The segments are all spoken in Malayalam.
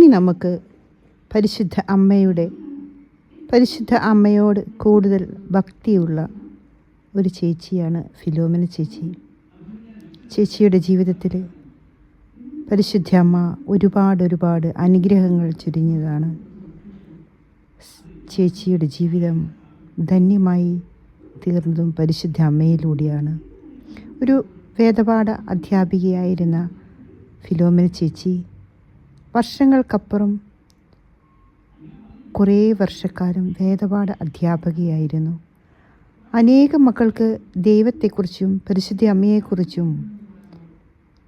ഇനി നമുക്ക് പരിശുദ്ധ അമ്മയോട് കൂടുതൽ ഭക്തിയുള്ള ഒരു ചേച്ചിയാണ് ഫിലോമിന ചേച്ചി. ചേച്ചിയുടെ ജീവിതത്തിൽ പരിശുദ്ധ അമ്മ ഒരുപാട് അനുഗ്രഹങ്ങൾ ചൊരിഞ്ഞതാണ്. ചേച്ചിയുടെ ജീവിതം ധന്യമായി തീർന്നതും പരിശുദ്ധ അമ്മയിലൂടെയാണ്. ഒരു വേദപാഠ അധ്യാപികയായിരുന്ന ഫിലോമിന ചേച്ചി വർഷങ്ങൾക്കപ്പുറം കുറേ വർഷക്കാലം വേദപാഠ അധ്യാപകയായിരുന്നു. അനേകം മക്കൾക്ക് ദൈവത്തെക്കുറിച്ചും പരിശുദ്ധ അമ്മയെക്കുറിച്ചും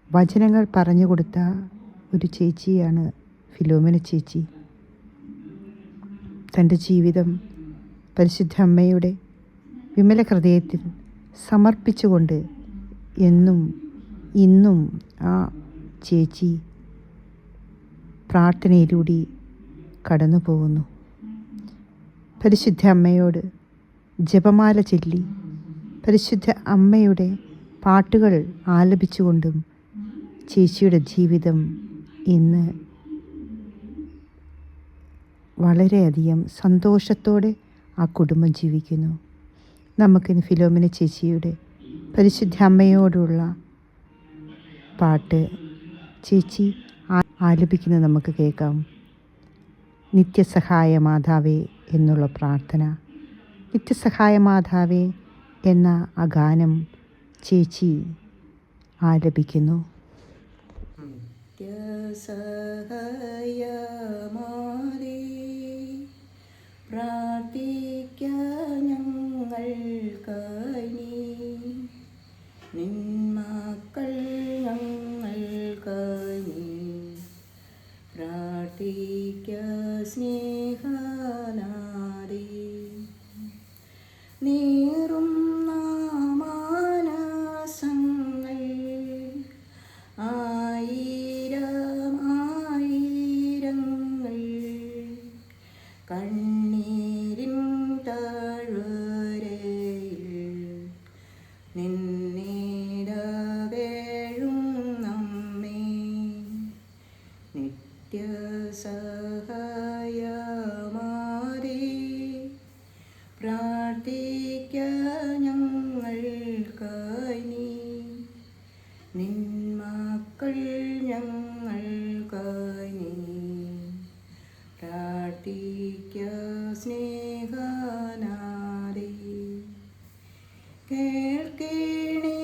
വചനങ്ങൾ പറഞ്ഞു കൊടുത്ത ഒരു ചേച്ചിയാണ് ഫിലോമിന ചേച്ചി. തൻ്റെ ജീവിതം പരിശുദ്ധ അമ്മയുടെ വിമല ഹൃദയത്തിൽ സമർപ്പിച്ചുകൊണ്ട് ഇന്നും ആ ചേച്ചി പ്രാർത്ഥനയിലൂടെ കടന്നു പോകുന്നു. പരിശുദ്ധ അമ്മയോട് ജപമാല ചൊല്ലി പരിശുദ്ധ അമ്മയുടെ പാട്ടുകൾ ആലപിച്ചുകൊണ്ടും ചേച്ചിയുടെ ജീവിതം ഇന്ന് വളരെയധികം സന്തോഷത്തോടെ ആ കുടുംബം ജീവിക്കുന്നു. നമുക്കിന്ന് ഫിലോമിന ചേച്ചിയുടെ പരിശുദ്ധ അമ്മയോടുള്ള പാട്ട് ചേച്ചി ആലപിക്കുന്നത് നമുക്ക് കേൾക്കാം. നിത്യസഹായ മാതാവേ എന്നുള്ള പ്രാർത്ഥന, നിത്യസഹായ മാതാവേ എന്ന ആ ഗാനം ചേച്ചി ആലപിക്കുന്നു. നിത്യസഹായമാരേ പ്രാർത്ഥിക്കാൻ ഞങ്ങൾക്കായി, നിന്മക്കൾ ഞങ്ങൾക്കായി പ്രാർത്ഥിക്ക സ്നേഹനാദേ. നീറും മാനസങ്ങൾ ആയിരങ്ങൾ കണ്ണീരിൻ താഴ്വരയിൽ നിന്നിടവേഴും നമ്മെ നിത്യസഹായമാരേ പ്രാർത്ഥിക്ക ഞങ്ങൾക്കായി, നിന്മക്കൾ ഞങ്ങൾക്കായി പ്രാർത്ഥിക്ക സ്നേഹനാദേ. കേൾക്കണേ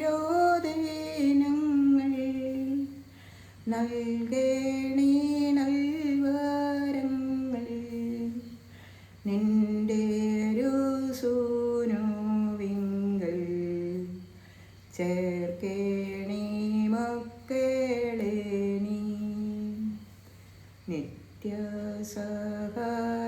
രോദനങ്ങൾ, നൽകണേ നൽവരങ്ങൾ, നിന്റെ ഒരു സൂനുവിങ്കൽ ചേർക്കണേ മക്കളെ നീ. നിത്യസഹായ